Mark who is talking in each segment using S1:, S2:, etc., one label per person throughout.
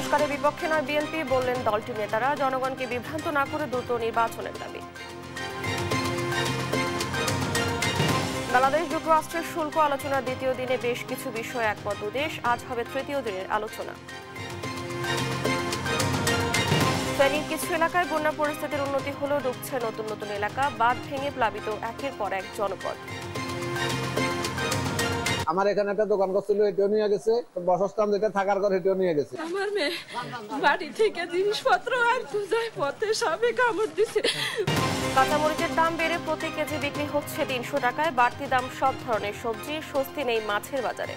S1: সংস্কারের বিপক্ষে নয় বিএনপি, বললেন দলটির নেতারা। জনগণকে বিভ্রান্ত না করে দ্রুত নির্বাচনের দাবি। বাংলাদেশ যুক্তরাষ্ট্রের শুল্ক আলোচনার দ্বিতীয় দিনে বেশ কিছু বিষয়ে একমত দুদেশ। আজ হবে তৃতীয় দিনের আলোচনা। ফেনীর কিছু এলাকায় বন্যা পরিস্থিতির উন্নতি হলেও ডুবছে নতুন নতুন এলাকা। বাঁধ ভেঙে প্লাবিত একের পর এক জনপদ।
S2: আমার এখানে একটা দোকান করছিল, এটাও নিয়ে গেছে। বাসস্থান যেটা থাকার ঘর, এটাও নিয়ে গেছে।
S3: আমার মেয়ে বাড়ি থেকে জিনিসপত্র আর পূজায় পথে সবে কামড় দিছে।
S1: কাঁচামরিচের দাম বেড়ে প্রতি কেজি বিক্রি হচ্ছে ৩০০ টাকায়। বাড়তি দাম সব ধরনের সবজি। স্বস্তি নেই মাছের বাজারে।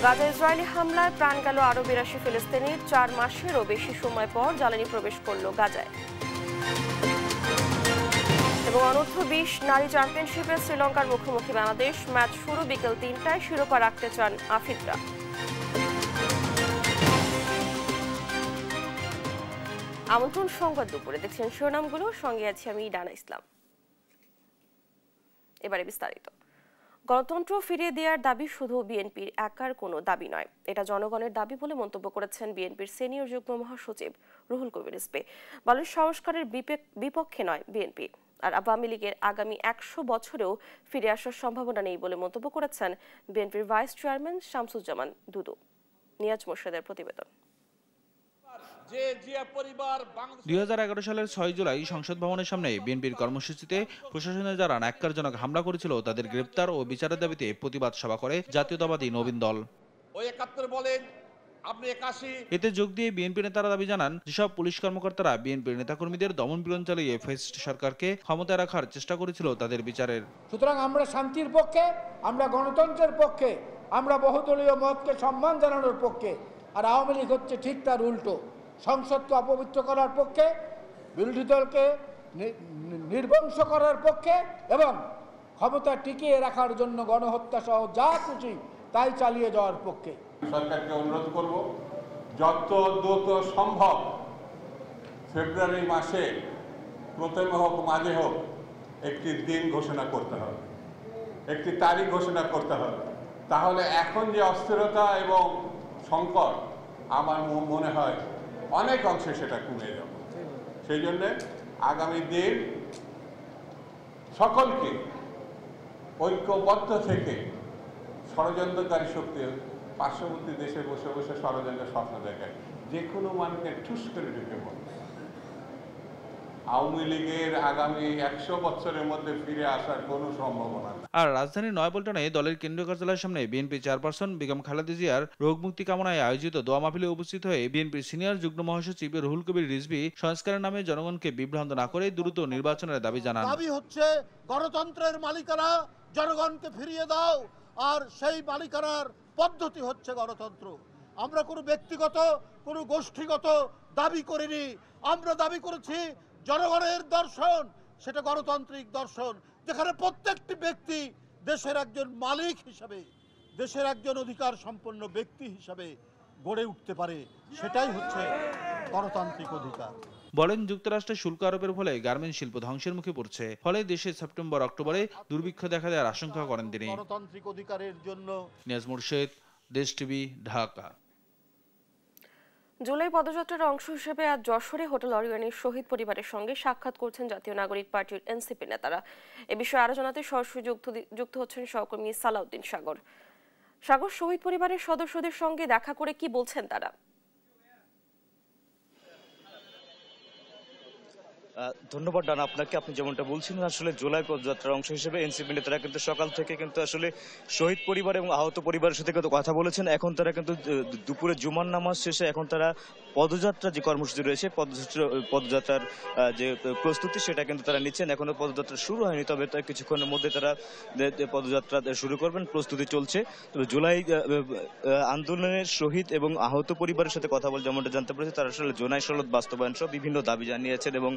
S1: গাজা ইসরায়েলি হামলায় প্রাণ গেল আরো ৮২ ফিলিস্তিনির। ৪ মাসেরও বেশি সময় পর জ্বালানি প্রবেশ করল গাজায়। এবং অনূর্ধ্ব-২০ নারী চ্যাম্পিয়নশিপে শ্রীলঙ্কার মুখোমুখি বাংলাদেশ। ম্যাচ শুরু বিকেল ৩টায়। শিরোপা রাখতে চান আফ্রিদিরা। আমন্ত্রণ সংবাদ দুপুরে, দেখছেন শিরোনামগুলো। সঙ্গে আছি আমি ডানা ইসলাম। এবারে বিস্তারিত। গণতন্ত্র ফিরিয়ে দেওয়ার দাবি শুধু বিএনপির একার কোনো দাবি নয়, এটা জনগণের দাবি বলে মন্তব্য করেছেন বিএনপির সিনিয়র যুগ্ম মহাসচিব রুহুল কবির রিজভী। বলেন, সংস্কারের বিপক্ষে নয় বিএনপি, আর আওয়ামী লীগের আগামী ১০০ বছরেও ফিরে আসার সম্ভাবনা নেই বলে মন্তব্য করেছেন বিএনপির ভাইস চেয়ারম্যান শামসুজ্জামান দুদু। নিয়াজ মোর্শেদের প্রতিবেদন।
S4: ২০১১ সালের ৬ জুলাই সংসদ ভবনের সামনে বিএনপির কর্মসূচিতে প্রশাসনে যারা ন্যাক্কারজনক হামলা করেছিল তাদের গ্রেপ্তার ও বিচারের দাবিতে প্রতিবাদ সভা করে জাতীয়তাবাদী নবীন দল। এতে যোগ দিয়ে বিএনপি নেতারা দাবি জানান, যেসব পুলিশ কর্মকর্তারা বিএনপির নেতাকর্মীদের দমন-পীড়ন চালিয়ে ফ্যাসিস্ট সরকারকে ক্ষমতায় রাখার চেষ্টা করেছিল তাদের বিচারের।
S5: সুতরাং আমরা শান্তির পক্ষে, আমরা গণতন্ত্রের পক্ষে, আমরা বহুদলীয় মতকে সম্মান জানানোর পক্ষে। আর আওয়ামী লীগ হচ্ছে ঠিক তার উল্টো, সংসদকে অপবিত্র করার পক্ষে, বিরোধী দলকে নির্বংশ করার পক্ষে এবং ক্ষমতা টিকিয়ে রাখার জন্য গণহত্যা সহ যা খুশি তাই চালিয়ে যাওয়ার পক্ষে।
S6: সরকারকে অনুরোধ করব, যত দ্রুত সম্ভব ফেব্রুয়ারি মাসে প্রথমে হোক মাঝে হোক একটি দিন ঘোষণা করতে হবে, একটি তারিখ ঘোষণা করতে হবে। তাহলে এখন যে অস্থিরতা এবং সংকট, আমার মনে হয় অনেক অংশে সেটা কমে যাবে। সেই জন্যে আগামী দিন সকলকে ঐক্যবদ্ধ থেকে ষড়যন্ত্রকারী শক্তি পার্শ্ববর্তী দেশে বসে বসে ষড়যন্ত্রের স্বপ্ন দেখায়, যে কোনো মানুষকে ঠুস করে ঢুকে পড়ে। আওয়ামী লীগের আগামী ১০০ বছরের মধ্যে ফিরে আসার কোনো সম্ভাবনা নেই।
S4: আর রাজধানীর নয়াপল্টনে দলের কেন্দ্রীয় কার্যালয়ের সামনে বিএনপি চেয়ারপারসন বেগম খালেদা জিয়ার রোগ মুক্তি কামনায় আয়োজিত দোয়া মাহফিলে উপস্থিত হয়ে বিএনপির সিনিয়র যুগ্ম মহাসচিব রুহুল কবির রিজভী সংস্কারের নামে জনগণকে বিভ্রান্ত না করে দ্রুত নির্বাচনের দাবি জানান।
S7: দাবি হচ্ছে গণতন্ত্রের মালিকানা জনগণকে ফিরিয়ে দাও, আর সেই মালিকানার পদ্ধতি হচ্ছে গণতন্ত্র। আমরা কোনো ব্যক্তিগত, কোনো গোষ্ঠীগত দাবি করিনি। আমরা দাবি করেছি জনগণের দর্শন, সেটা গণতান্ত্রিক দর্শন, যেখানে প্রত্যেকটি ব্যক্তি দেশের একজন মালিক হিসাবে, দেশের একজন অধিকার সম্পন্ন ব্যক্তি হিসাবে গড়ে উঠতে পারে। সেটাই হচ্ছে গণতান্ত্রিক অধিকার।
S4: বলেন, যুক্তরাষ্ট্রের শুল্ক আরোপের ফলে গার্মেন্টস শিল্প ধ্বংসের মুখে পড়ছে, ফলে দেশে সেপ্টেম্বর অক্টোবরে দুর্ভিক্ষ দেখা দেওয়ার আশঙ্কা করেন তিনি।
S7: গণতান্ত্রিক অধিকারের জন্য।
S4: নিয়াজ মোর্শেদ, দেশ টিভি, ঢাকা।
S1: জুলাই পদযাত্রার অংশ হিসেবে আজ যশোরে হোটেল অরিয়নের শহীদ পরিবারের সঙ্গে সাক্ষাৎ করছেন জাতীয় নাগরিক পার্টির এনসিপি নেতারা। এ বিষয়ে আরো জানাতে সরাসরি যুক্ত হচ্ছেন সহকর্মী সালাউদ্দিন সাগর। সাগর, শহীদ পরিবারের সদস্যদের সঙ্গে দেখা করে কি বলছেন তারা?
S8: ধন্যবাদ ডানা আপনাকে। আপনি যেমনটা বলছিলেন, আসলে জুলাই পদযাত্রার অংশ হিসেবে এনসিপি নেতারা কিন্তু সকাল থেকে কিন্তু আসলে শহীদ পরিবার এবং আহত পরিবারের সাথে কিন্তু কথা বলেছেন। এখন তারা কিন্তু দুপুরে জুমার নামাজ শেষে এখন তারা পদযাত্রা যে কর্মসূচি রয়েছে, পদযাত্রার যে প্রস্তুতি সেটা কিন্তু তারা নিচ্ছেন। এখনো পদযাত্রা শুরু হয়নি, তবে কিছুক্ষণের মধ্যে তারা পদযাত্রা শুরু করবেন, প্রস্তুতি চলছে। তবে জুলাই আন্দোলনের শহীদ এবং আহত পরিবারের সাথে কথা বলে যেমনটা জানতে পেরেছি, তারা আসলে জোনাই সনদ বাস্তবায়ন সহ বিভিন্ন দাবি জানিয়েছেন এবং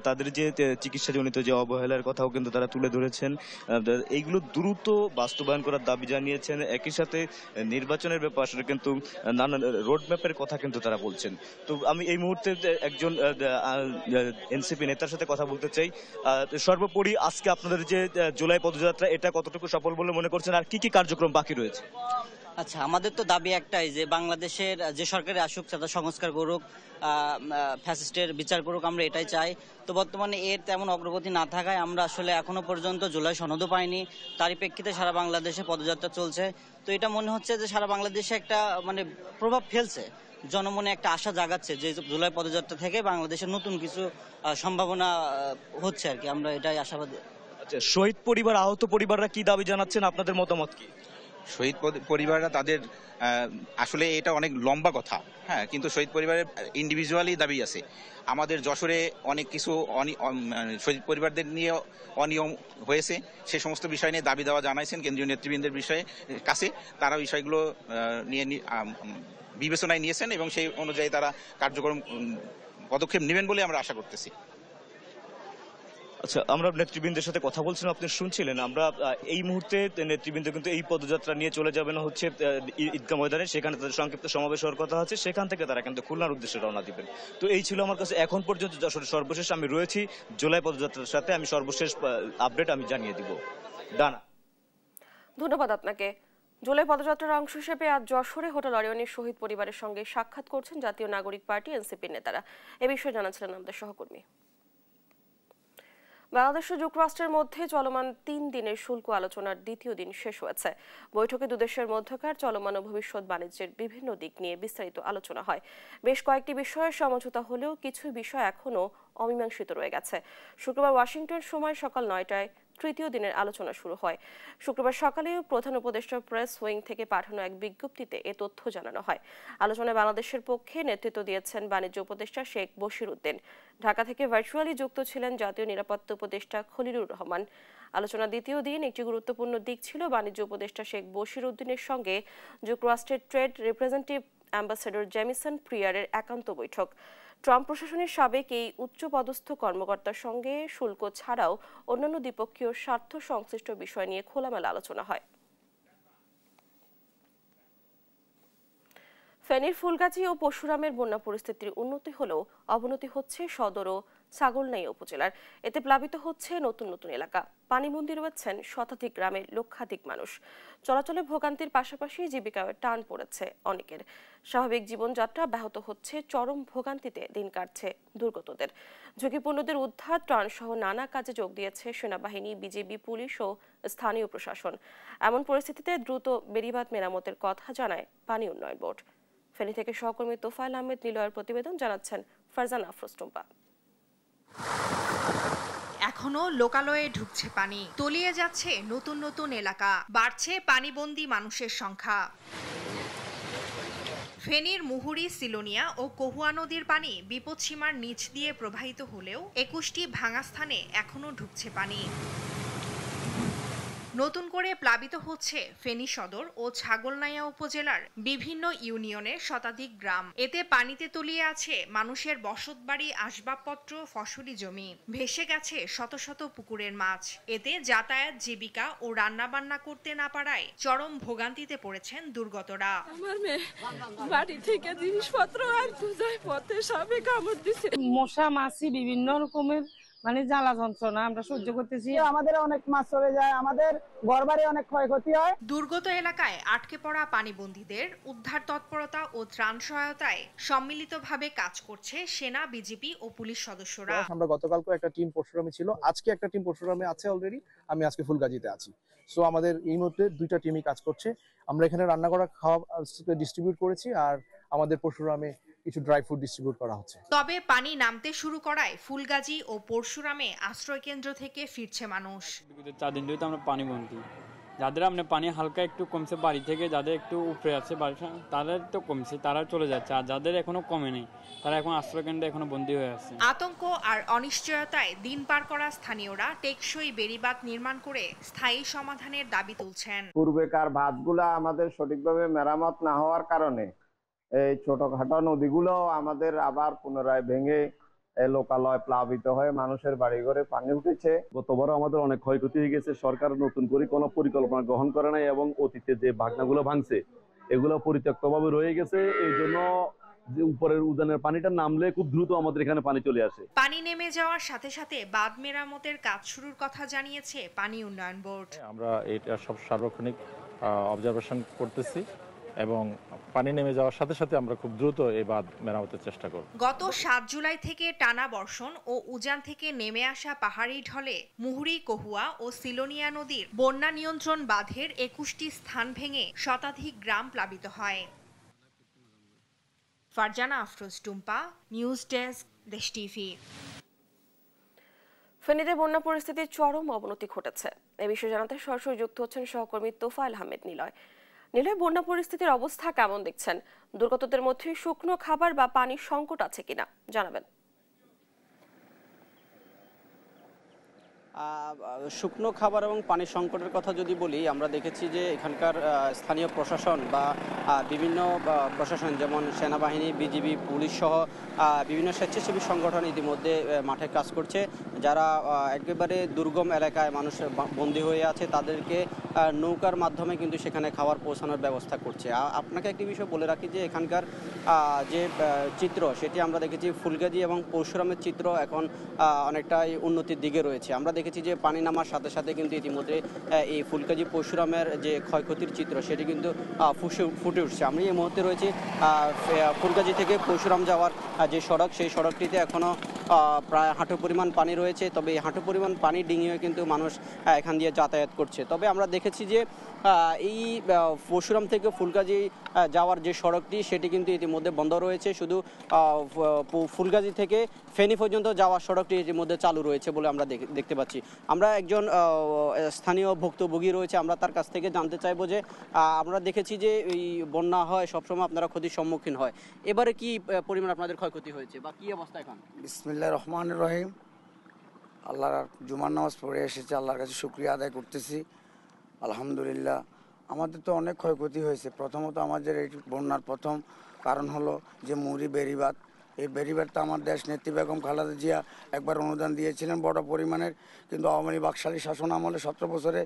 S8: তাদের যে চিকিৎসাজনিত যে অবহেলার কথাও কিন্তু তারা তুলে ধরেছেন। এইগুলো দ্রুত বাস্তবায়ন করার দাবি জানিয়েছেন। একই সাথে নির্বাচনের ব্যাপারে আসলে কিন্তু নানান রোডম্যাপের কথা কিন্তু তারা বলছেন। তো আমি এই মুহূর্তে একজন এনসিপি নেতার সাথে কথা বলতে চাই। সর্বোপরি আজকে আপনাদের যে জুলাই পদযাত্রা, এটা কতটুকু সফল বলে মনে করছেন, আর কি কি কার্যক্রম বাকি রয়েছে?
S9: আচ্ছা, আমাদের তো দাবি একটাই যে বাংলাদেশের যে সরকারে আসুক সেটা সংস্কার করুক, ফ্যাসিস্টের বিচার করুক, আমরা এটাই চাই। তো বর্তমানে এর তেমন অগ্রগতি না থাকায় আমরা আসলে এখনো পর্যন্ত জুলাই সনদও পাইনি। তারই প্রেক্ষিতে সারা বাংলাদেশে পদযাত্রা চলছে। তো এটা মনে হচ্ছে যে সারা বাংলাদেশে একটা প্রভাব ফেলছে, জনমনে একটা আশা জাগাচ্ছে যে জুলাই পদযাত্রা থেকে বাংলাদেশের নতুন কিছু সম্ভাবনা হচ্ছে আর কি। আমরা এটাই আশাবাদী।
S8: আচ্ছা, শহীদ পরিবার, আহত পরিবাররা কি দাবি জানাচ্ছেন, আপনাদের মতামত কি?
S10: শহীদ পরিবাররা তাদের আসলে এটা অনেক লম্বা কথা, হ্যাঁ, কিন্তু শহীদ পরিবারের ইন্ডিভিজুয়ালি দাবি আছে। আমাদের যশোরে অনেক কিছু শহীদ পরিবারদের নিয়ে অনিয়ম হয়েছে, সে সমস্ত বিষয় নিয়ে দাবি দেওয়া জানাইছেন কেন্দ্রীয় নেতৃবৃন্দের কাছে। তারা বিষয়গুলো নিয়ে বিবেচনায় নিয়েছেন এবং সেই অনুযায়ী তারা কার্যক্রম পদক্ষেপ নেবেন বলে আমরা আশা করতেছি।
S8: আচ্ছা, আমরা নেতৃবৃন্দের সাথে কথা বলছিলাম, আপনি শুনছিলেন। আমরা এই মুহূর্তে নেতৃবৃন্দ কিন্তু এই পদযাত্রা নিয়ে চলে যাবেন হচ্ছে ঈদগাহ ময়দানে, সেখানে তাদের সংক্ষিপ্ত সমাবেশ হওয়ার কথা আছে, সেখান থেকে তারা কিন্তু খুলনার উদ্দেশ্যে রওনা দিবেন। তো এই ছিল আমার কাছে এখন পর্যন্ত যশোরের সর্বশেষ। আমি রয়েছি জুলাই পদযাত্রার সাথে, আমি সর্বশেষ আপডেট আমি জানিয়ে দিব। ডানা,
S1: ধন্যবাদ আপনাকে। জুলাই পদযাত্রার অংশ হিসেবে আজ যশোরে হোটেল অরিয়নের শহীদ পরিবারের সঙ্গে সাক্ষাৎ করছেন জাতীয় নাগরিক পার্টি এনসিপির নেতারা। এ বিষয়ে জানাচ্ছিলেন আমাদের সহকর্মী। বাংলাদেশ ও যুক্তরাষ্ট্রের মধ্যে চলমান 3 দিনের শুল্ক আলোচনার দ্বিতীয় দিন শেষ হয়েছে। বৈঠকে দুদেশের মধ্যকার চলমান ও ভবিষ্যৎ বাণিজ্যের বিভিন্ন দিক নিয়ে বিস্তারিত আলোচনা হয়। বেশ কয়েকটি বিষয়ে সমঝোতা হলেও কিছু বিষয় এখনও অমীমাংসিত রয়ে গেছে। শুক্রবার ওয়াশিংটন সময় সকাল 9টায় তৃতীয় দিনের আলোচনা শুরু হয়। শুক্রবার সকালেও প্রধান উপদেষ্টা প্রেস উইং থেকে পাঠানো এক বিজ্ঞপ্তিতে এ তথ্য জানানো হয়। আলোচনায় বাংলাদেশের পক্ষে নেতৃত্ব দিয়েছেন বাণিজ্য উপদেষ্টা শেখ বশির উদ্দিন। ঢাকা থেকে ভার্চুয়ালি যুক্ত ছিলেন জাতীয় নিরাপত্তা উপদেষ্টা খলিলুর রহমান। আলোচনার দ্বিতীয় দিন একটি গুরুত্বপূর্ণ দিক ছিল বাণিজ্য উপদেষ্টা শেখ বশির উদ্দিনের সঙ্গে যুক্তরাষ্ট্রের ট্রেড রিপ্রেজেন্টেটিভ অ্যাম্বাসেডর জেমিসন প্রিয়ারের একান্ত বৈঠক। ট্রাম্প প্রশাসনের সাবেক এই উচ্চপদস্থ কর্মকর্তার সঙ্গে শুল্ক ছাড়াও অন্যান্য দ্বিপক্ষীয় স্বার্থ সংশ্লিষ্ট বিষয় নিয়ে খোলামেলা আলোচনা হয়। ফেনীর ফুলগাজী ও পরশুরামের বন্যা পরিস্থিতির উন্নতি হলেও অবনতি হচ্ছে সদর ও ছাগলনাইয়া উপজেলার। এতে প্লাবিত হচ্ছে নতুন নতুন এলাকা। পানিবন্দী রয়েছেন শতাধিক গ্রামের লক্ষাধিক মানুষ। চলাচলে ভোগান্তির পাশাপাশি জীবিকায় টান পড়েছে অনেকের। স্বাভাবিক জীবনযাত্রা ব্যাহত হচ্ছে, চরম ভোগান্তিতে দিন কাটছে দুর্গতদের। ঝুঁকিপূর্ণদের উদ্ধার, ত্রাণ সহ নানা কাজে যোগ দিয়েছে সেনাবাহিনী, বিজিবি, পুলিশ ও স্থানীয় প্রশাসন। এমন পরিস্থিতিতে দ্রুত বেড়িবাঁধ মেরামতের কথা জানায় পানি উন্নয়ন বোর্ড। ফেনী থেকে সহকর্মী তোফায়েল আহমেদ নিলয়ের প্রতিবেদন, জানাচ্ছেন ফারজান আফরোজ টুম্পা।
S11: এখনো লোকালয়ে ঢুকছে পানি, তলিয়ে যাচ্ছে নতুন নতুন এলাকা, বাড়ছে পানিবন্দী মানুষের সংখ্যা। ফেনীর মুহুরী, সিলোনিয়া ও কহুয়া নদীর পানি বিপদসীমার নিচ দিয়ে প্রবাহিত হলেও 21টি ভাঙা স্থানে এখনো ঢুকছে পানি। নতুন করে প্লাবিত হচ্ছে ফেনী সদর ও ছাগলনাইয়া উপজেলার বিভিন্ন ইউনিয়নের শতাধিক গ্রাম। এতে পানিতে তলিয়ে আছে মানুষের বসতবাড়ি, আসবাবপত্র, ফসলি জমি। ভেসে গেছে শত শত পুকুরের মাছ। এতে যাতায়াত, জীবিকা ও রান্নাবান্না করতে না পারায় চরম ভোগান্তিতে পড়েছেন দুর্গতরা।
S3: আমার মেয়ে বাড়ি থেকে জিনিসপত্র আর পূজায় পথে সাপে কামড় দিছে।
S12: মশা মাছি বিভিন্ন রকমের জ্বালা যন্ত্রণা আমরা সহ্য করতেছি। আমাদের অনেক মাছ চলে যায়, আমাদের ঘরবাড়ি অনেক ক্ষয়ক্ষতি হয়।
S11: দুর্গত এলাকায় আটকে পড়া পানিবন্দীদের উদ্ধার তৎপরতা ও ত্রাণ সহায়তায় সম্মিলিতভাবে কাজ করছে সেনা, বিজিবি ও পুলিশ সদস্যরা।
S13: আমরা গতকালকে একটা টিম পরশুরামে ছিল, আজকে একটা টিম পরশুরামে আছে অলরেডি। আমি আজকে ফুলগাজীতে আছি। সো আমাদের এই মুহূর্তে 2টা টিমই কাজ করছে। আমরা এখানে রান্না করা খাওয়া ডিস্ট্রিবিউট করেছি, আর আমাদের পরশুরামে কিছু ড্রাই ফুড ডিস্ট্রিবিউট করা হচ্ছে।
S11: তবে পানি নামতে শুরু করায় ফুলগাজী ও পরশুরামে আশ্রয় কেন্দ্র থেকে ফিরছে মানুষ।
S14: 4 দিন ধরে আমরা পানি বন্দি, যাদের পানি হালকা একটু কমছে বাড়ি থেকে, যাদের একটু উপরে আছে বাড়ি তাদের তো কমছে, তারা চলে যাচ্ছে। আর যাদের এখনো কমে নেই তারা এখন আশ্রয় কেন্দ্রে এখনো বন্দী হয়ে আছে।
S11: আতঙ্ক আর অনিশ্চয়তায় দিন পার করা স্থানীয়রা টেকসই বেড়িবাঁধ নির্মাণ করে স্থায়ী সমাধানের দাবি তুলছেন।
S15: পূর্বেকার বাঁধগুলা আমাদের সঠিকভাবে মেরামত না হওয়ার কারণে এই ছোটখাটো নদীগুলো আমাদের আবার পুনরায় ভেঙে লোকালয় প্লাবিত হয়ে মানুষের বাড়িঘরে পানি উঠেছে।
S16: গতবার আমাদের অনেক ক্ষয়ক্ষতি হয়ে গেছে। সরকার নতুন করে কোনো পরিকল্পনা গ্রহণ করে নাই এবং অতীতে যে ভাগনাগুলো ভাঙছে এগুলো পরিত্যক্তভাবে রয়ে গেছে। এই জন্য যে উপরের উদ্যানের পানিটা নামলে খুব দ্রুত আমাদের এখানে পানি চলে আসে।
S11: পানি নেমে যাওয়ার সাথে সাথে বাঁধ মেরামতের কাজ শুরুর কথা জানিয়েছে পানি উন্নয়ন বোর্ড।
S17: আমরা এটা সব সার্বক্ষণিক অবজারভেশন করতেছি এবং পানি নেমে যাওয়ার সাথে সাথে আমরা খুব দ্রুত এই বাঁধ মেরামতের চেষ্টা করব।
S11: গত ৭ জুলাই থেকে টানা বর্ষণ ও উজান থেকে নেমে আসা পাহাড়ি ঢলে মুহুরী, কহুয়া ও সিলোনিয়া নদীর বন্যা নিয়ন্ত্রণ বাঁধের ২১টি স্থান ভেঙে শতাধিক গ্রাম প্লাবিত হয়। ফারজানা আফরোজ টুম্পা, নিউজ ডেস্ক, দেশ টিভি।
S1: ফেনীতে বন্যা পরিস্থিতির চরম অবনতি ঘটেছে। এ বিষয়ে জানাতে সরাসরি যুক্ত হচ্ছেন সহকর্মী তোফায়েল আহমেদ নিলয়। নিলয়, বন্যা পরিস্থিতির অবস্থা কেমন দেখছেন? দুর্গতদের মধ্যে শুকনো খাবার বা পানির সংকট আছে কিনা জানাবেন।
S18: শুকনো খাবার এবং পানির সংকটের কথা যদি বলি, আমরা দেখেছি যে এখানকার স্থানীয় প্রশাসন বা বিভিন্ন প্রশাসন যেমন সেনাবাহিনী, বিজিবি, পুলিশ সহ বিভিন্ন স্বেচ্ছাসেবী সংগঠন ইতিমধ্যে মাঠে কাজ করছে। যারা একেবারে দুর্গম এলাকায় মানুষ বন্দী হয়ে আছে তাদেরকে নৌকার মাধ্যমে কিন্তু সেখানে খাবার পৌঁছানোর ব্যবস্থা করছে। আপনাকে একটি বিষয় বলে রাখি যে এখানকার যে চিত্র সেটি আমরা দেখেছি ফুলগাজী এবং পরশুরামের চিত্র এখন অনেকটাই উন্নতির দিকে রয়েছে। আমরা দেখেছি যে পানি নামার সাথে সাথে কিন্তু ইতিমধ্যে এই ফুলগাজী পরশুরামের যে ক্ষয়ক্ষতির চিত্র সেটি কিন্তু ফুটে উঠছে। আমি এই মুহূর্তে রয়েছি ফুলগাজী থেকে পরশুরাম যাওয়ার যে সড়ক, সেই সড়কটিতে এখনও প্রায় হাঁটু পরিমাণ পানি রয়েছে। তবে এই হাঁটু পরিমাণ পানি ডিঙিয়ে কিন্তু মানুষ এখান দিয়ে যাতায়াত করছে। তবে আমরা দেখেছি যে এই পরশুরাম থেকে ফুলগাজী যাওয়ার যে সড়কটি সেটি কিন্তু ইতিমধ্যে বন্ধ রয়েছে। শুধু ফুলগাজী থেকে ফেনী পর্যন্ত যাওয়ার সড়কটি ইতিমধ্যে চালু রয়েছে বলে আমরা দেখতে পাচ্ছি। আমরা একজন স্থানীয় ভুক্তভোগী রয়েছে, আমরা তার কাছ থেকে জানতে চাইবো যে আমরা দেখেছি যে এই বন্যা হয় সবসময় আপনারা ক্ষতির সম্মুখীন হয়, এবারে কি পরিমাণ আপনাদের ক্ষয়ক্ষতি হয়েছে বা কি অবস্থা এখন?
S19: বিসমিল্লাহির রহমানির রহিম। আল্লাহর জুমার নামাজ পড়ে এসেছে, আল্লাহর কাছে শুকরিয়া আদায় করতেছি। আলহামদুলিল্লাহ, আমাদের তো অনেক ক্ষয়ক্ষতি হয়েছে। প্রথমত আমাদের এই বন্যার প্রথম কারণ হলো যে মুহুরী বেড়িবাঁধ। এই বেড়িবাঁধটা আমার দেশ নেত্রী বেগম খালেদা জিয়া একবার অনুদান দিয়েছিলেন বড় পরিমাণের, কিন্তু আওয়ামী লীগ বাকশালী শাসন আমলে ১৭ বছরে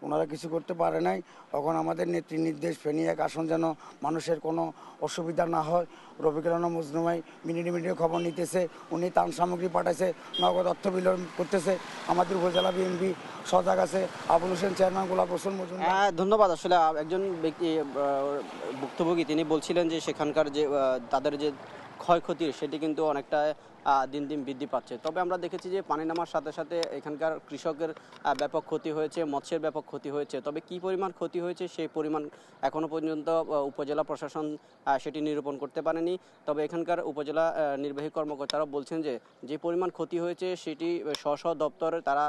S19: ওনারা কিছু করতে পারে নাই। তখন আমাদের নেত্রী নির্দেশ ফেনী এক আসন যেন মানুষের কোনো অসুবিধা না হয়। রফিকুল আলম মজনুমাই মিনিটে খবর নিতেছে, উনি ত্রাণ সামগ্রী পাঠাইছে, নগদ অর্থ বিনিয়োগ করতেছে। আমাদের উপজেলা বিএনপি সজাগ আছে। আবুল হোসেন চেয়ারম্যান, গোলাপ হোসেন মজুমদার।
S18: ধন্যবাদ। আসলে একজন ব্যক্তি ভুক্তভোগী তিনি বলছিলেন যে সেখানকার যে তাদের যে ক্ষয়ক্ষতি সেটি কিন্তু অনেকটা দিন দিন বৃদ্ধি পাচ্ছে। তবে আমরা দেখেছি যে পানি নামার সাথে সাথে এখানকার কৃষকের ব্যাপক ক্ষতি হয়েছে, মৎস্যের ব্যাপক ক্ষতি হয়েছে। তবে কি পরিমাণ ক্ষতি হয়েছে সেই পরিমাণ এখনও পর্যন্ত উপজেলা প্রশাসন সেটি নিরূপণ করতে পারেনি। তবে এখানকার উপজেলা নির্বাহী কর্মকর্তারা বলছেন যে যে পরিমাণ ক্ষতি হয়েছে সেটি স্ব দপ্তরে তারা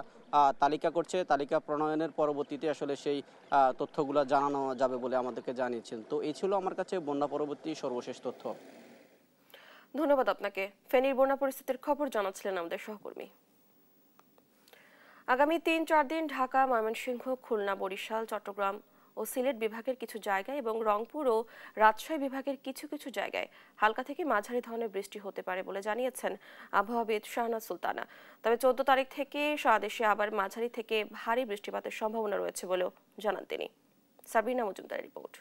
S18: তালিকা করছে। তালিকা প্রণয়নের পরবর্তীতে আসলে সেই তথ্যগুলো জানানো যাবে বলে আমাদেরকে জানিয়েছেন। তো এই ছিল আমার কাছে বন্যা পরবর্তী সর্বশেষ তথ্য।
S1: ধন্যবাদ আপনাকে। ফেনীর বন্যা পরিস্থিতির খবর জানাচ্ছিলেন আমাদের সহকর্মী। আগামী ৩-৪ দিন ঢাকা, ময়মনসিংহ, খুলনা, বরিশাল, চট্টগ্রাম ও সিলেট বিভাগের কিছু জায়গায় এবং রংপুর ও রাজশাহী বিভাগের কিছু কিছু জায়গায় হালকা থেকে মাঝারি ধরনের বৃষ্টি হতে পারে বলে জানিয়েছেন আবহাওয়াবিদ শাহনাজ সুলতানা। তবে 14 তারিখ থেকে সারা দেশে আবার মাঝারি থেকে ভারী বৃষ্টিপাতের সম্ভাবনা রয়েছে বলেও জানান তিনি। সাবিনা মজুমদারের রিপোর্ট।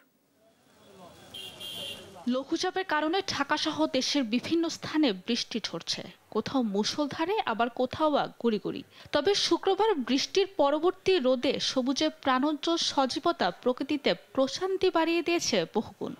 S20: লঘুচাপের কারণে ঢাকা সহ দেশের বিভিন্ন স্থানে বৃষ্টি ঝরছে, কোথাও মুষলধারে আবার কোথাও বা গুড়ি। তবে শুক্রবার বৃষ্টির পরবর্তী রোদে সবুজে প্রাণোজ্জ্বল সজীবতা প্রকৃতিতে প্রশান্তি বাড়িয়ে দিয়েছে বহুগুণ।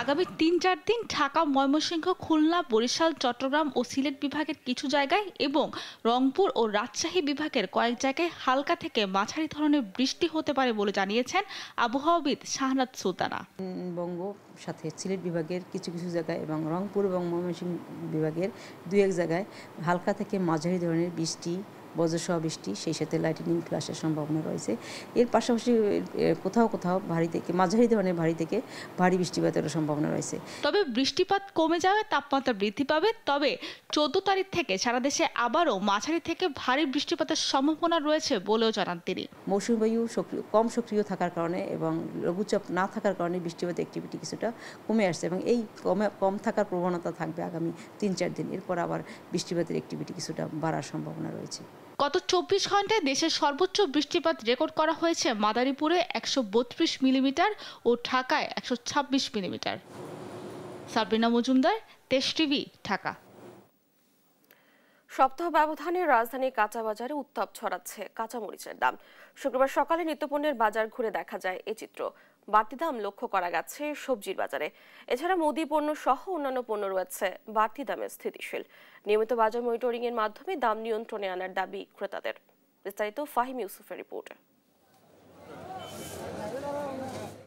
S20: আগামী ৩-৪ দিন ঢাকা, ময়মনসিংহ, খুলনা, বরিশাল, চট্টগ্রাম ও সিলেট বিভাগের কিছু জায়গায় এবং রংপুর ও রাজশাহী বিভাগের কয়েক জায়গায় হালকা থেকে মাঝারি ধরনের বৃষ্টি হতে পারে বলে জানিয়েছেন আবহাওয়াবিদ শাহনাজ সুলতানা।
S21: বঙ্গ সাথে সিলেট বিভাগের কিছু কিছু জায়গায় এবং রংপুর এবং ময়মনসিংহ বিভাগের 2-1 জায়গায় হালকা থেকে মাঝারি ধরনের বৃষ্টি, বজ্রসহ বৃষ্টি, সেই সাথে লাইটনিং ফ্ল্যাশের সম্ভাবনা রয়েছে। এর পাশাপাশি কোথাও কোথাও ভারী থেকে মাঝারি ধরনের ভারী বৃষ্টিপাতের সম্ভাবনা রয়েছে।
S20: তবে বৃষ্টিপাত কমে যাওয়ায় তাপমাত্রা বৃদ্ধি পাবে। তবে 14 তারিখ থেকে সারা দেশে আবারও মাঝারি থেকে ভারী বৃষ্টিপাতের সম্ভাবনা রয়েছে বলেও জানান তিনি।
S21: মৌসুমী বায়ু কম সক্রিয় থাকার কারণে এবং লঘুচাপ না থাকার কারণে বৃষ্টিপাত অ্যাক্টিভিটি কিছুটা কমে আসছে এবং এই কম থাকার প্রবণতা থাকবে আগামী 3-4 দিন। এরপর আবার বৃষ্টিপাতের অ্যাক্টিভিটি কিছুটা বাড়ার সম্ভাবনা রয়েছে।
S20: গত 24 ঘন্টায় দেশের সর্বোচ্চ বৃষ্টিপাত রেকর্ড করা হয়েছে মাদারীপুরে 132 মিলিমিটার ও ঢাকায় 126 মিলিমিটার। সাবিনা মজুমদার, দেশ টিভি, ঢাকা।
S1: সপ্তাহ ব্যবধানে রাজধানীর কাঁচা বাজারে উত্তাপ ছড়াচ্ছে কাঁচামরিচের দাম। শুক্রবার সকালে নিত্যপণ্যের বাজার ঘুরে দেখা যায় এই চিত্র। বাড়তি দাম লক্ষ্য করা গেছে সবজির বাজারে। এছাড়া মুদি পণ্য সহ অন্যান্য পণ্য রয়েছে বাড়তি দামে স্থিতিশীল। নিয়মিত বাজার মনিটরিং এর মাধ্যমে দাম নিয়ন্ত্রণে আনার দাবি ক্রেতাদের। বিস্তারিত ফাহিম ইউসুফের রিপোর্টে।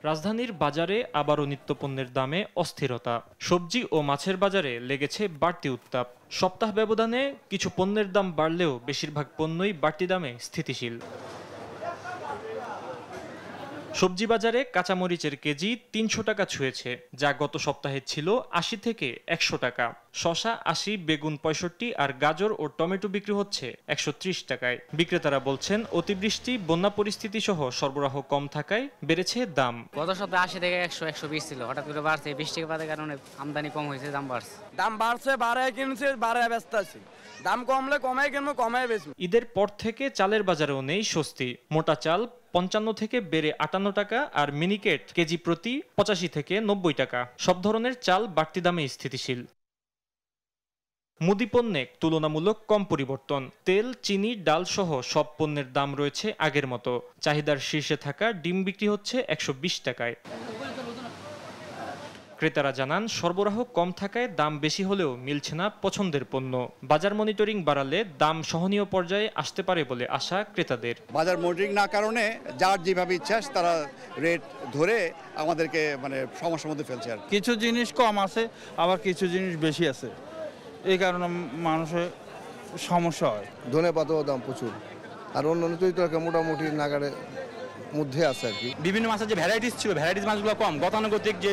S2: রাজধানীর বাজারে আবারও নিত্যপণ্যের দামে অস্থিরতা। সবজি ও মাছের বাজারে লেগেছে বাড়তি উত্তাপ। সপ্তাহ ব্যবধানে কিছু পণ্যের দাম বাড়লেও বেশিরভাগ পণ্যই বাড়তি দামে স্থিতিশীল। সবজি বাজারে কাঁচামরিচের কেজি ৩০০ টাকা ছুঁয়েছে, যা গত সপ্তাহে ছিল ৮০ থেকে ১০০ টাকা। শসা ৮০, বেগুন ৬৫ আর গাজর ও টমেটো বিক্রি হচ্ছে ১৩০ টাকায়। বিক্রেতারা বলছেন অতিবৃষ্টি, বন্যা পরিস্থিতি সহ সরবরাহ কম থাকায় বেড়েছে দাম।
S22: গত সপ্তাহে ৮০ থেকে ১০০-১২০ ছিল, হঠাৎ করে বাড়ছে। বৃষ্টিপাতের কারণে আমদানি কম হয়েছে, দাম বাড়ছে।
S23: দাম বাড়ছে, বাড়ায় কিনছে, বাড়ায় ব্যস্ত আছে। দাম কমলে কমায় কিনবো, কমায় বেচবো।
S2: ঈদের পর থেকে চালের বাজারেও নেই স্বস্তি। মোটা চাল ৫৫ থেকে বেড়ে ৫৮ টাকা আর মিনিকেট কেজি প্রতি ৮৫ থেকে ৯০ টাকা। সব ধরনের চাল বাড়তি দামে স্থিতিশীল। মুদি পণ্যে তুলনামূলক কম পরিবর্তন। তেল, চিনি, ডাল সহ সব পণ্যের দাম রয়েছে আগের মতো। চাহিদার শীর্ষে থাকা ডিম বিক্রি হচ্ছে ১২০ টাকায়। ক্রেতারা জানান সরবরাহ কম থাকায় দাম বেশি হলেও মিলছে না পছন্দের পণ্য। বাজার মনিটরিং বাড়ালে দাম সহনীয় পর্যায়ে আসতে পারে বলে আশা ক্রেতাদের।
S24: বাজার মনিটরিং না কারণে যার যেভাবে ইচ্ছা তারা রেট ধরে আমাদেরকে সমস্যার মধ্যে ফেলছে। আর
S25: কিছু জিনিস কম আছে, আবার কিছু জিনিস বেশি আছে, এই কারণে মানুষের সমস্যা হয়।
S26: ধনেপাতাও দাম প্রচুর, আর অন্যান্য তৈরি মোটামুটি নাগারে মধ্যে আছে আর কি।
S27: বিভিন্ন মাছের যে ভ্যারাইটিস ছিল, ভ্যারাইটিস মাছগুলো কম, গতানুগতিক যে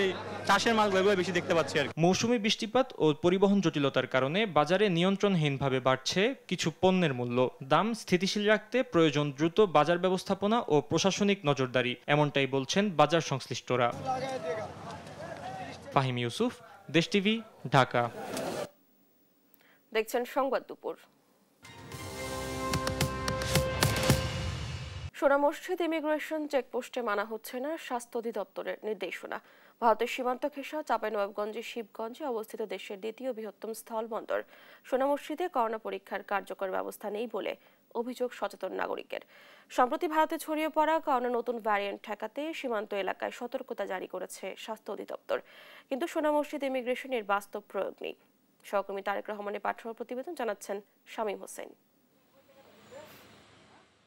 S27: চাষের মাছগুলো বেশি দেখতে পাচ্ছি আর কি।
S2: মৌসুমী বৃষ্টিপাত ও পরিবহন জটিলতার কারণে বাজারে নিয়ন্ত্রণহীনভাবে বাড়ছে কিছু পণ্যের মূল্য। দাম স্থিতিশীল রাখতে প্রয়োজন দ্রুত বাজার ব্যবস্থাপনা ও প্রশাসনিক নজরদারি, এমনটাই বলছেন বাজার সংশ্লিষ্টরা। ফাহিম ইউসুফ, দেশ টিভি, ঢাকা।
S1: দেখছেন সংবাদ দুপুর। সোনা মসজিদ ইমিগ্রেশন চেকপোস্টে মানা হচ্ছে না স্বাস্থ্য অধিদপ্তরের নির্দেশনা। ভারতের সীমান্ত ঘেঁষা চাঁপাইনবাবগঞ্জের শিবগঞ্জে অবস্থিত দেশের দ্বিতীয় বৃহত্তম স্থলবন্দর সোনা মসজিদে করোনা পরীক্ষার কার্যকর ব্যবস্থা নেই বলে অভিযোগ সচেতন নাগরিকের। সম্প্রতি ভারতে ছড়িয়ে পড়া করোনা নতুন ভ্যারিয়েন্ট ঠেকাতে সীমান্ত এলাকায় সতর্কতা জারি করেছে স্বাস্থ্য অধিদপ্তর, কিন্তু সোনা মসজিদ ইমিগ্রেশনের বাস্তব প্রয়োগ নেই। সহকর্মী তারেক রহমানের পাঠানো প্রতিবেদন জানাচ্ছেন শামীম হোসেন।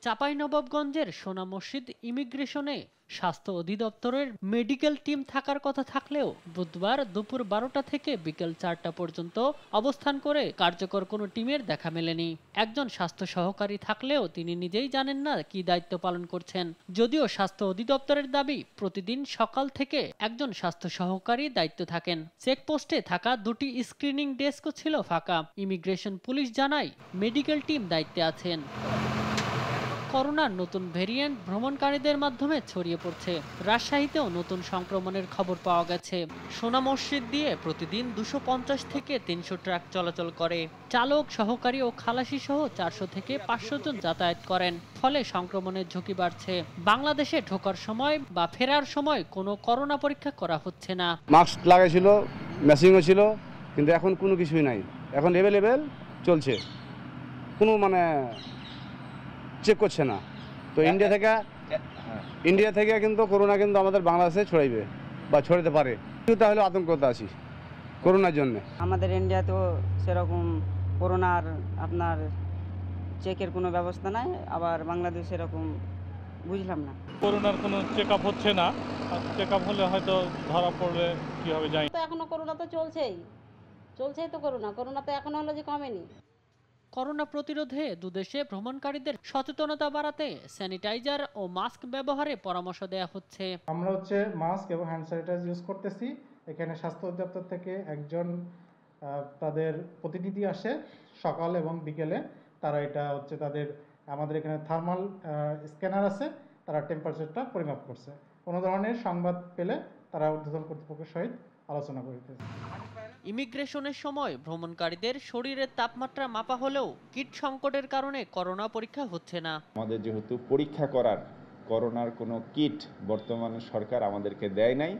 S28: চাঁপাইনবাবগঞ্জের সোনা মসজিদ ইমিগ্রেশনে স্বাস্থ্য অধিদপ্তরের মেডিকেল টিম থাকার কথা থাকলেও বুধবার দুপুর 12টা থেকে বিকেল 4টা পর্যন্ত অবস্থান করে কার্যকর কোনো টিমের দেখা মেলেনি। একজন স্বাস্থ্য সহকারী থাকলেও তিনি নিজেই জানেন না কি দায়িত্ব পালন করছেন। যদিও স্বাস্থ্য অধিদপ্তরের দাবি প্রতিদিন সকাল থেকে একজন স্বাস্থ্য সহকারী দায়িত্ব থাকেন। চেকপোস্টে থাকা 2টি স্ক্রিনিং ডেস্কও ছিল ফাঁকা। ইমিগ্রেশন পুলিশ জানায় মেডিকেল টিম দায়িত্বে আছেন। করোনার নতুন ভেরিয়েন্ট ভ্রমণকারীদের মাধ্যমে ছড়িয়ে পড়ছে। রাজশাহীতেও নতুন সংক্রমণের খবর পাওয়া গেছে। সোনা মসজিদ দিয়ে প্রতিদিন 250 থেকে 300 ট্রাক চলাচল করে। চালক, সহকারী ও খালাসি সহ 400 থেকে 500 জন যাতায়াত করেন। ফলে সংক্রমণের ঝুঁকি বাড়ছে। বাংলাদেশে ঢোকার সময় বা ফেরার সময় কোনো করোনা পরীক্ষা করা হচ্ছে না।
S26: মাস্ক লাগাইছিল, মেশিনও ছিল, কিন্তু এখন কোনো কিছুই নাই। এখন এভেলেবেল চলছে, কোনো চেক করছে না। তো ইন্ডিয়া থেকে কিন্তু করোনা কিন্তু আমাদের বাংলাদেশে ছড়াইবে বা ছড়াতে পারে, তাহলে আতঙ্কতা আছি করোনার জন্য।
S29: আমাদের ইন্ডিয়াতেও সেরকম করোনার আপনার চেকের কোনো ব্যবস্থা নাই, আবার বাংলাদেশে এরকম বুঝলাম না।
S30: করোনার কোনো চেক আপ হচ্ছে না, চেক আপ হলে হয়তো ধরা পড়লে কি হবে জানি।
S31: তো এখনো করোনা তো চলছেই তো করোনা তো এখনো হলো যে কমেনি।
S28: করোনা প্রতিরোধে দুদেশে ভ্রমণকারীদের সচেতনতা বাড়াতে স্যানিটাইজার ও মাস্ক ব্যবহারে পরামর্শ দেওয়া হচ্ছে।
S32: আমরা মাস্ক এবং হ্যান্ড স্যানিটাইজার ইউজ করতেছি। এখানে স্বাস্থ্য অধিদপ্তর থেকে একজন তাদের প্রতিনিধি আসে সকাল এবং বিকেলে। তারা এটা আমাদের এখানে থার্মাল স্ক্যানার আছে, তারা টেম্পারেচারটা পরিমাপ করছে। কোনো ধরনের সংবাদ পেলে তারা ঊর্ধ্বতন কর্তৃপক্ষের সহিত আলোচনা করিতেছে।
S28: ইমিগ্রেশনের সময় ভ্রমণকারীদের শরীরের তাপমাত্রা মাপা হলেও কিট সংকটের কারণে করোনা পরীক্ষা হচ্ছে না।
S33: আমাদের যেহেতু পরীক্ষা করার করোনার কোনো কিট বর্তমানে সরকার আমাদেরকে দেয় নাই,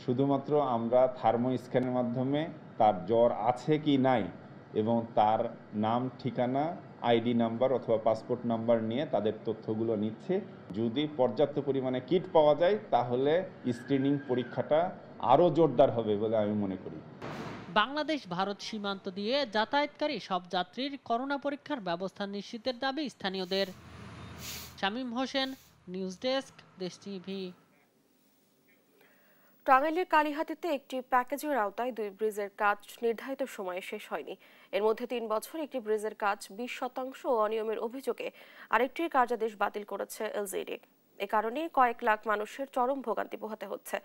S33: শুধুমাত্র আমরা থার্মো স্ক্যানের মাধ্যমে তার জ্বর আছে কি নাই এবং তার নাম, ঠিকানা, আইডি নাম্বার অথবা পাসপোর্ট নাম্বার নিয়ে তাদের তথ্যগুলো নিচ্ছে। যদি পর্যাপ্ত পরিমাণে কিট পাওয়া যায় তাহলে স্ক্রিনিং পরীক্ষাটা আরও জোরদার হবে বলে আমি মনে করি।
S28: বাংলাদেশ ভারত সীমান্ত দিয়ে যাতায়াতকারী সব যাত্রীর করোনা পরীক্ষার ব্যবস্থা নিশ্চিতের দাবি স্থানীয়দের। শামীম হোসেন, নিউজ ডেস্ক, দেশ টিভি।
S1: টাঙ্গাইলের কালিহাতীতে একটি প্যাকেজের আওতায় 2 ব্রিজের কাজ নির্ধারিত সময়ে শেষ হয়নি। এর মধ্যে 3 বছর একটি ব্রিজের কাজ 20% ও অনিয়মের অভিযোগে আরেকটির কার্যাদেশ বাতিল করেছে এলজিডি। এ কারণে কয়েক লাখ মানুষের চরম ভোগান্তি পোহাতে হচ্ছে।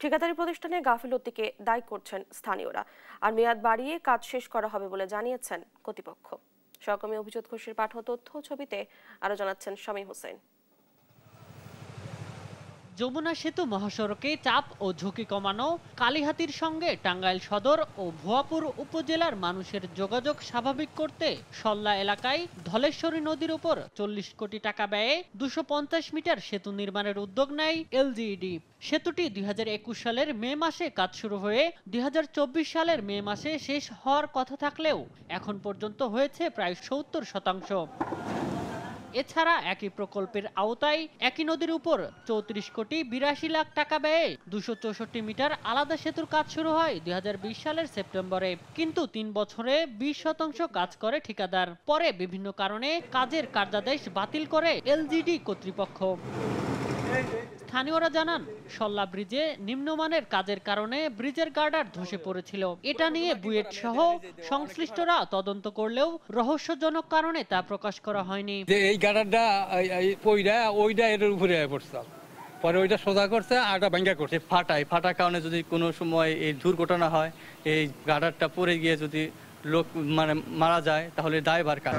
S1: ঠিকাদারি প্রতিষ্ঠানে গাফিলতিকে দায়ী করছেন স্থানীয়রা, আর মেয়াদ বাড়িয়ে কাজ শেষ করা হবে বলে জানিয়েছেন কর্তৃপক্ষ। সহকর্মী অভিজিৎ ঘোষের পাঠানো তথ্য ছবিতে আরো জানাচ্ছেন শামীম হোসেন।
S28: যমুনা সেতু মহাসড়কে চাপ ও ঝুঁকি কমানো, কালিহাতীর সঙ্গে টাঙ্গাইল সদর ও ভুয়াপুর উপজেলার মানুষের যোগাযোগ স্বাভাবিক করতে সল্লা এলাকায় ধলেশ্বরী নদীর উপর 40 কোটি টাকা ব্যয়ে 250 মিটার সেতু নির্মাণের উদ্যোগ নেয় এলজিইডি। সেতুটি 2021 সালের মে মাসে কাজ শুরু হয়ে 2024 সালের মে মাসে শেষ হওয়ার কথা থাকলেও এখন পর্যন্ত হয়েছে প্রায় 70%। এছাড়া একই প্রকল্পের আওতায় একই নদীর উপর 34 কোটি 82 লাখ টাকা ব্যয়ে 264 মিটার আলাদা সেতুর কাজ শুরু হয় 2020 সালের সেপ্টেম্বরে। কিন্তু 3 বছরে 20% কাজ করে ঠিকাদার। পরে বিভিন্ন কারণে কাজের কার্যাদেশ বাতিল করে এলজিডি কর্তৃপক্ষ। স্থানীয়রা জানান, সল্লা ব্রিজে নিম্নমানের কাজের কারণে ব্রিজের গার্ডার ধসে পড়েছিল। এটা নিয়ে বুয়েট সহ সংশ্লিষ্টরা তদন্ত করলেও রহস্যজনক কারণে তা প্রকাশ করা হয়নি।
S3: এই গার্ডারটা ওইটা এর উপরে পড়ছে, পরে ওইটা সোজা করছে আরটা ভাঙ্গা করছে। ফাটার কারণে যদি কোনো সময় এই দুর্ঘটনা হয়, এই গার্ডারটা পড়ে গিয়ে যদি লোক মারা যায় তাহলে দায়ভার কার।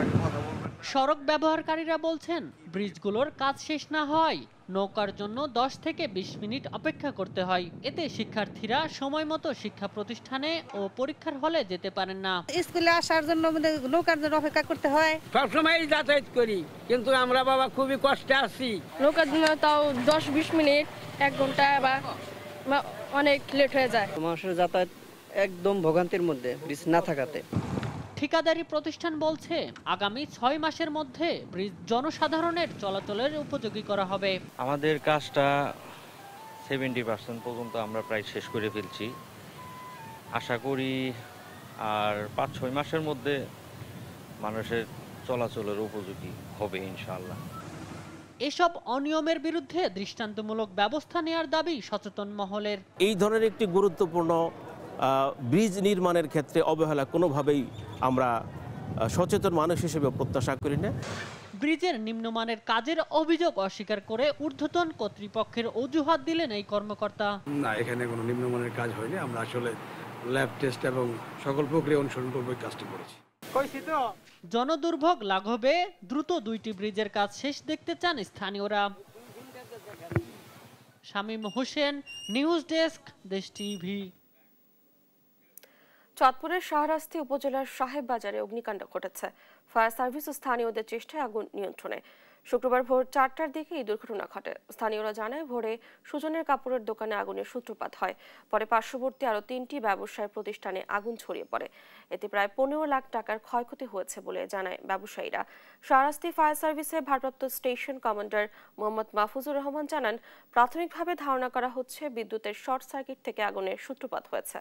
S28: সড়ক ব্যবহারকারীরা বলছেন, ব্রিজগুলোর কাজ শেষ না হয় নৌকার জন্য 10 থেকে 20 মিনিট অপেক্ষা করতে হয়। এতে শিক্ষার্থীরা সময় মতো শিক্ষা প্রতিষ্ঠানে ও পরীক্ষার হলে যেতে পারেন না।
S31: স্কুলে আসার জন্য নৌকার জন্য অপেক্ষা করতে হয়।
S4: সবসময় যাতায়াত করি, কিন্তু আমরা বাবা খুবই কষ্টে আছি।
S31: নৌকার জন্য তাও 10-20 মিনিট, 1 ঘন্টা বা অনেক লেট হয়ে যায়।
S4: মানুষের যাতায়াত একদম ভোগান্তির মধ্যে ব্রিজ না থাকাতে।
S28: ঠিকাদারি প্রতিষ্ঠান বলছে, আগামী 6 মাসের মধ্যে ব্রিজ জনসাধারণের চলাচলের উপযোগী করা হবে।
S5: আমাদের কাজটা 70% পর্যন্ত আমরা প্রায় শেষ করে ফেলছি। আশা করি আর 5-6 মাসের মধ্যে মানুষের চলাচলের উপযোগী হবে ইনশাআল্লাহ।
S28: এসব অনিয়মের বিরুদ্ধে দৃষ্টান্তমূলক ব্যবস্থা নেওয়ার দাবি সচেতন মহলের।
S6: এই ধরনের একটি গুরুত্বপূর্ণ ব্রিজ নির্মাণের ক্ষেত্রে অবহেলা কোনোভাবেই আমরা সচেতন মানুষ হিসেবে প্রত্যাশা করি না।
S28: ব্রিজের নিম্নমানের কাজের অভিযোগ অস্বীকার করে ঊর্ধ্বতন কর্তৃপক্ষের অজুহাত দিলেন এই কর্মকর্তা।
S7: না, এখানে কোনো নিম্নমানের কাজ হয়নি। আমরা আসলে ল্যাব টেস্ট এবং সকল প্রক্রিয়া অনুসরণ করব, কাজটি করেছি।
S28: জনদুর্ভোগ লাঘবে দ্রুত 2টি ব্রিজের কাজ শেষ দেখতে চান স্থানীয়রা। শামীম হোসেন, নিউজ ডেস্ক, দেশ টিভি।
S1: চাঁদপুরের শাহরাস্তি উপজেলার সাহেব বাজারে অগ্নিকাণ্ড ঘটেছে। ফায়ার সার্ভিস ও স্থানীয়দের চেষ্টায় আগুন নিয়ন্ত্রণে। শুক্রবার ভোর 4টার দিকে এই দুর্ঘটনা ঘটে। স্থানীয়রা জানায়, ভোরে সুজনের কাপড়ের দোকানে আগুনের সূত্রপাত হয়। পরে পার্শ্ববর্তী আরও 3টি ব্যবসায় প্রতিষ্ঠানে আগুন ছড়িয়ে পড়ে। এতে প্রায় 15 লাখ টাকার ক্ষয়ক্ষতি হয়েছে বলে জানায় ব্যবসায়ীরা। শাহরাস্তি ফায়ার সার্ভিসের ভারপ্রাপ্ত স্টেশন কমান্ডার মোহাম্মদ মাহফুজুর রহমান জানান, প্রাথমিকভাবে ধারণা করা হচ্ছে বিদ্যুতের শর্ট সার্কিট থেকে আগুনের সূত্রপাত হয়েছে।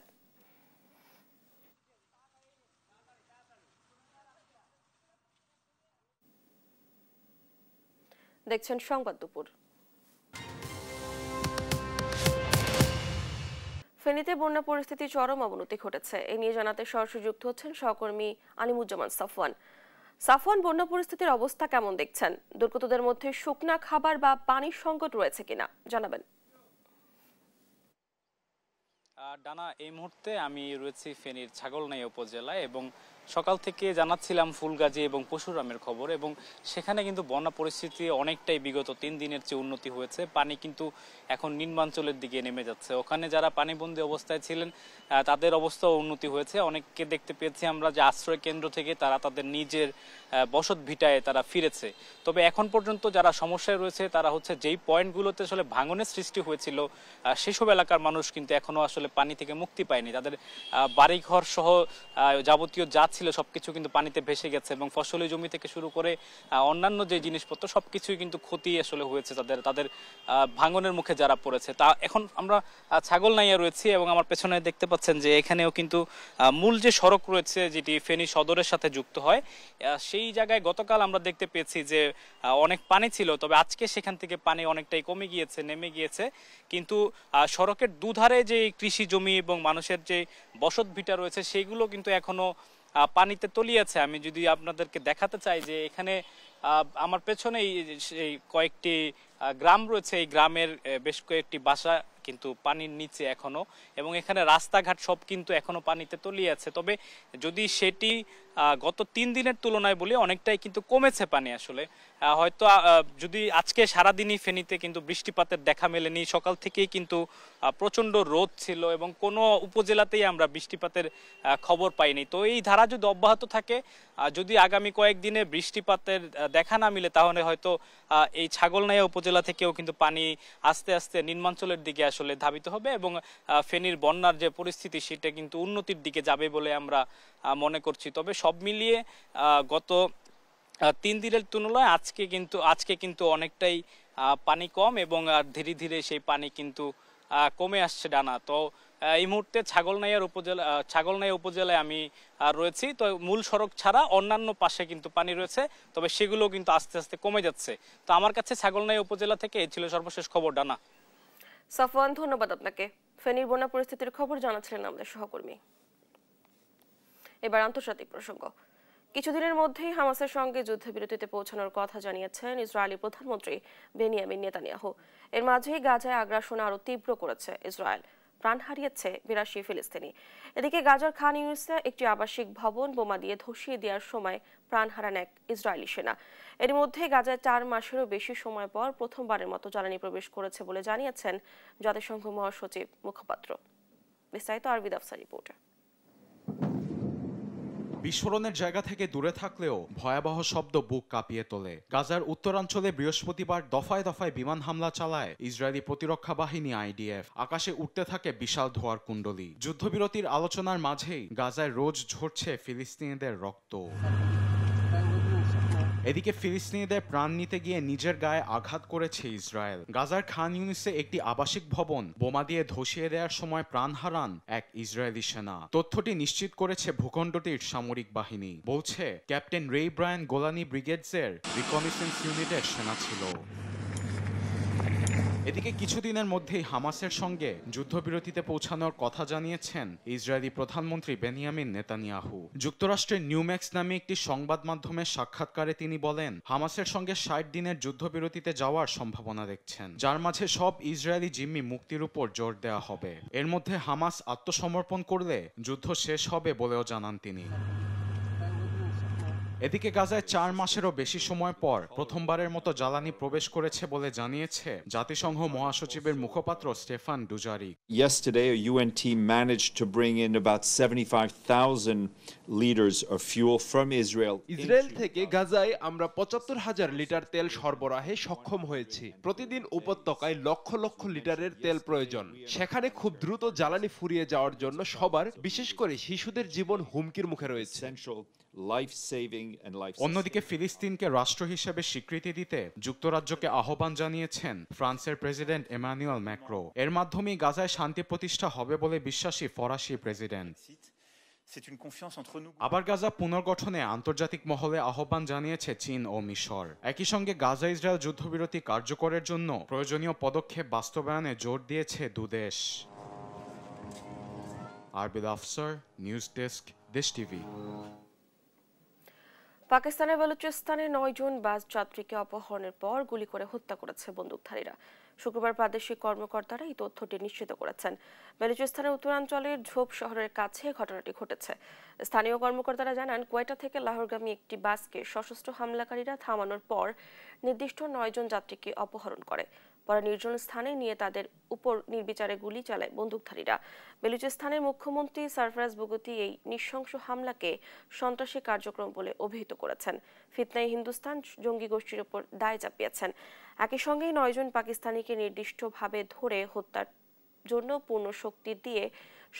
S1: দেখছেন সংবাদ দুপুর। ফেনীতে বন্যা পরিস্থিতি চরম অবনতি ঘটেছে। এ নিয়ে জানাতে সরাসরি যুক্ত হচ্ছেন সহকর্মী আলিমুজ্জামান সাফওয়ান। সাফওয়ান, বন্যা পরিস্থিতির অবস্থা কেমন দেখছেন? দুর্গতদের মধ্যে শুকনা খাবার বা পানির সংকট রয়েছে কিনা জানাবেন।
S8: ডানা, এই মুহূর্তে আমি রয়েছি ফেনীর ছাগলনাইয়া উপজেলায় এবং সকাল থেকে জানাচ্ছিলাম ফুলগাজী এবং পশুরামের খবর, এবং সেখানে কিন্তু বন্যা পরিস্থিতি অনেকটাই বিগত 3 দিনের চেয়ে উন্নতি হয়েছে। পানি কিন্তু এখন নিম্নাঞ্চলের দিকে নেমে যাচ্ছে। ওখানে যারা পানিবন্দী অবস্থায় ছিলেন তাদের অবস্থাও উন্নতি হয়েছে। অনেককে দেখতে পেয়েছি আমরা যে আশ্রয় কেন্দ্র থেকে তারা তাদের নিজের বসত ভিটায় তারা ফিরেছে। তবে এখন পর্যন্ত যারা সমস্যায় রয়েছে তারা হচ্ছে যেই পয়েন্টগুলোতে আসলে ভাঙনের সৃষ্টি হয়েছিল সেসব এলাকার মানুষ কিন্তু এখনো আসলে পানি থেকে মুক্তি পায়নি। তাদের বাড়িঘর সহ যাবতীয় যা ছিল সবকিছু কিন্তু পানিতে ভেসে গেছে এবং ফসলি জমি থেকে শুরু করে অন্যান্য যে জিনিসপত্র সবকিছুই কিন্তু ক্ষতি আসলে হয়েছে তাদের ভাঙনের মুখে যারা পড়েছে। তা এখন আমরা ছাগলনাইয়া রয়েছি এবং আমার পেছনে দেখতে পাচ্ছেন যে এখানেও কিন্তু মূল যে সড়ক রয়েছে যেটি ফেনী সদরের সাথে যুক্ত হয় সেই জায়গায় গতকাল আমরা দেখতে পেয়েছি যে অনেক পানি ছিল, তবে আজকে সেখান থেকে পানি অনেকটাই কমে গিয়েছে, নেমে গিয়েছে। কিন্তু সড়কের দুধারে যে কৃষি জমি এবং মানুষের যে বসত ভিটা রয়েছে সেইগুলো কিন্তু এখনো পানিতে তলিয়ে আছে। আমি যদি আপনাদেরকে দেখাতে চাই যে এখানে আমার পেছনে এই কয়েকটি গ্রাম রয়েছে, এই গ্রামের বেশ কয়েকটি বাসা কিন্তু পানির নিচে এখনো, এবং এখানে রাস্তাঘাট সব কিন্তু এখনো পানিতে তলিয়ে আছে। তবে যদি সেটি গত 3 দিনের তুলনায় বলি অনেকটাই কিন্তু কমেছে পানি। আসলে হয়তো যদি আজকে সারাদিনই ফেনীতে কিন্তু বৃষ্টিপাতের দেখা মেলেনি, সকাল থেকেই কিন্তু প্রচণ্ড রোদ ছিল এবং কোনো উপজেলাতেই আমরা বৃষ্টিপাতের খবর পাইনি। তো এই ধারা যদি অব্যাহত থাকে, যদি আগামী কয়েকদিনে বৃষ্টিপাতের দেখা না মিলে, তাহলে হয়তো এই ছাগলনাইয়া উপজেলা থেকেও কিন্তু পানি আস্তে আস্তে নিম্নাঞ্চলের দিকে আসলে ধাবিত হবে এবং ফেনীর বন্যার যে পরিস্থিতি সেটা কিন্তু উন্নতির দিকে যাবে বলে আমরা মনে করছি। তবে সব মিলিয়ে গত 3 দিনের তুলনায় আজকে কিন্তু অনেকটাই পানি কম এবং ধীরে ধীরে সেই পানি কিন্তু কমে আসছে ডানা। তো এই মুহূর্তে ছাগলনাইয়া উপজেলায় আমি রয়েছি। তো মূল সড়ক ছাড়া অন্যান্য পাশে কিন্তু পানি রয়েছে, তবে সেগুলো কিন্তু আস্তে আস্তে কমে যাচ্ছে। তো আমার কাছে ছাগলনাইয়া উপজেলা থেকে এই ছিল সর্বশেষ খবর। ডানা।
S1: সাফওয়ান, ধন্যবাদ আপনাকে। ফেনীর বন্যা পরিস্থিতির খবর জানাচ্ছিলেন আমাদের সহকর্মী। এবার আন্তর্জাতিক প্রসঙ্গ। কিছুদিনের মধ্যেই হামাসের সঙ্গে যুদ্ধবিরতিতে পৌঁছানোর কথা জানিয়েছেন ইসরায়েলি প্রধানমন্ত্রী বেনিয়ামিন নেতানিয়াহু। এর মাঝেই গাজায় আগ্রাসন আরও তীব্র করেছে ইসরায়েল। প্রাণ হারিয়েছে 82 ফিলিস্তিনি। এদিকে গাজার খান ইউনিসে একটি আবাসিক ভবন বোমা দিয়ে ধসিয়ে দেওয়ার সময় প্রাণ হারান এক ইসরায়েলি সেনা। এর মধ্যে গাজায় 4 মাসেরও বেশি সময় পর প্রথমবারের মতো জ্বালানি প্রবেশ করেছে বলে জানিয়েছেন জাতিসংঘ মহাসচিব মুখপাত্র। বিস্তারিত আরবিদ আফসার রিপোর্টার।
S9: বিস্ফোরণের জায়গা থেকে দূরে থাকলেও ভয়াবহ শব্দ বুক কাঁপিয়ে তোলে। গাজার উত্তরাঞ্চলে বৃহস্পতিবার দফায় দফায় বিমান হামলা চালায় ইসরায়েলি প্রতিরক্ষা বাহিনী IDF। আকাশে উঠতে থাকে বিশাল ধোঁয়ার কুণ্ডলী। যুদ্ধবিরতির আলোচনার মাঝেই গাজায় রোজ ঝরছে ফিলিস্তিনিদের রক্ত। এদিকে ফিলিস্তিনিদের প্রাণ নিতে গিয়ে নিজের গায়ে আঘাত করেছে ইসরায়েল। গাজার খান ইউনিসে একটি আবাসিক ভবন বোমা দিয়ে ধসিয়ে দেওয়ার সময় প্রাণ হারান এক ইসরায়েলি সেনা। তথ্যটি নিশ্চিত করেছে ভূখণ্ডটির সামরিক বাহিনী। বলছে ক্যাপ্টেন রে ব্রায়ান গোলানি ব্রিগেডসের রিকনিসেন্স ইউনিটের সেনা ছিল। এদিকে কিছুদিনের মধ্যেই হামাসের সঙ্গে যুদ্ধবিরতিতে পৌঁছানোর কথা জানিয়েছেন ইসরায়েলি প্রধানমন্ত্রী বেনিয়ামিন নেতানিয়াহু। যুক্তরাষ্ট্রের নিউম্যাক্স নামে একটি সংবাদ মাধ্যমের সাক্ষাৎকারে তিনি বলেন, হামাসের সঙ্গে 60 দিনের যুদ্ধবিরতিতে যাওয়ার সম্ভাবনা দেখছেন, যার মাঝে সব ইসরায়েলি জিম্মি মুক্তির উপর জোর দেওয়া হবে। এর মধ্যে হামাস আত্মসমর্পণ করলে যুদ্ধ শেষ হবে বলেও জানান তিনি। এদিকে গাজায় 4 মাসেরও বেশি সময় পর প্রথমবারের মতো জ্বালানি প্রবেশ করেছে বলে জানিয়েছে জাতিসংঘ মহাসচিবের মুখপাত্র Stephane Dujarric.
S10: Yesterday a UN team managed to bring in about 75,000 liters of fuel from Israel.
S11: Israel থেকে গাজায় আমরা 75,000 লিটার তেল সরবরাহে সক্ষম হয়েছি। প্রতিদিন উপত্যকায় লক্ষ লক্ষ লিটারের তেল প্রয়োজন। সেখানে খুব দ্রুত জ্বালানি ফুরিয়ে যাওয়ার জন্য সবার, বিশেষ করে শিশুদের জীবন হুমকির মুখে রয়েছে।
S9: অন্যদিকে ফিলিস্তিনকে রাষ্ট্র হিসেবে স্বীকৃতি দিতে যুক্তরাজ্যকে আহ্বান জানিয়েছেন ফ্রান্সের প্রেসিডেন্ট এমানুয়েল ম্যাক্রো। এর মাধ্যমেই গাজায় শান্তি প্রতিষ্ঠা হবে বলে বিশ্বাসী ফরাসি প্রেসিডেন্ট। আবার গাজা পুনর্গঠনে আন্তর্জাতিক মহলে আহ্বান জানিয়েছে চীন ও মিশর। একই সঙ্গে গাজা ইসরায়েল যুদ্ধবিরতি কার্যকরের জন্য প্রয়োজনীয় পদক্ষেপ বাস্তবায়নে জোর দিয়েছে দুদেশ। আরবিল আফসার, নিউজ ডেস্ক, দেশ টিভি।
S1: পাকিস্তানের বালুচিস্তানে 9 জন বাস যাত্রীকে অপহরণের পর গুলি করে হত্যা করেছে বন্দুকধারীরা। শুক্রবার প্রাদেশিক কর্মকর্তারা এই তথ্যটি নিশ্চিত করেছেন। বালুচিস্তানের উত্তরাঞ্চলের ঝোপ শহরের কাছে ঘটনাটি ঘটেছে। স্থানীয় কর্মকর্তারা জানান, কোয়েটা থেকে লাহোরগামী একটি বাসকে সশস্ত্র হামলাকারীরা থামানোর পর নির্দিষ্ট 9 জন যাত্রীকে অপহরণ করে। পরে নির্জন স্থানে নিয়ে তাদের উপর নির্বিচারে গুলি চালায় বন্দুকধারীরা। বেলুচিস্তানের মুখ্যমন্ত্রী সরফরাজ বুগতি এই নৃশংস হামলাকে সন্ত্রাসী কার্যক্রম বলে অভিহিত করেছেন। ফিতনায় হিন্দুস্তান জঙ্গি গোষ্ঠীর উপর দায় চাপিয়েছেন। একই সঙ্গে 9 জন পাকিস্তানিকে নির্দিষ্টভাবে ধরে হত্যার জন্য পূর্ণ শক্তি দিয়ে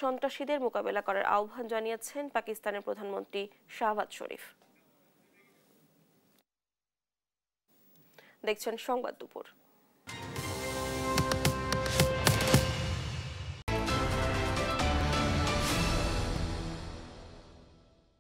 S1: সন্ত্রাসীদের মোকাবেলা করার আহ্বান জানিয়েছেন পাকিস্তানের প্রধানমন্ত্রী শাহবাজ শরীফ। দেখছেন সংবাদ দুপুর।